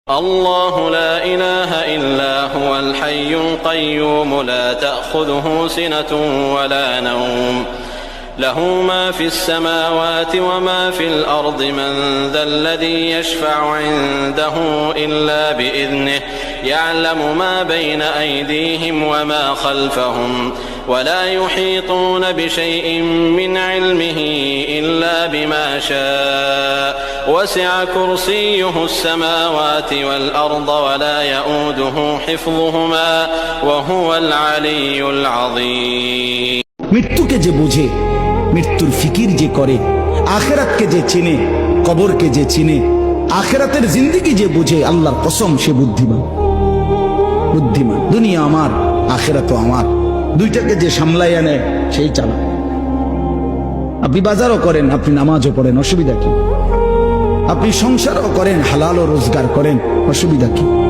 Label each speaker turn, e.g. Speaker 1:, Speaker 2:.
Speaker 1: الله لا إله إلا هو الحي القيوم لا تأخذه سنة ولا نوم له ما في السماوات وما في الأرض من ذا الذي يشفع عنده إلا بإذنه يعلم ما بين أيديهم وما خلفهم ولا يحيطون بشيء من علمه إلا بما شاء وسع كرسيه السماوات والأرض ولا يؤوده حفظهما وهو العلي العظيم
Speaker 2: মৃত্যুকে যে বোঝে, মৃত্যুর ফিকির যে করে, আখেরাতকে যে চিনে, কবরকে যে চিনে, আখেরাতের জিন্দেগি যে বুঝে, আল্লাহর কসম সে বুদ্ধিমান। বুদ্ধিমান। দুনিয়া আমার, আখেরাতও আমার, দুইটাকে যে সামলাইয়া নেয় সেই চালা। আপনি বাজারও করেন, আপনি নামাজও পড়েন, অসুবিধা কি? আপনি সংসারও করেন, হালালও রোজগার করেন, অসুবিধা কি?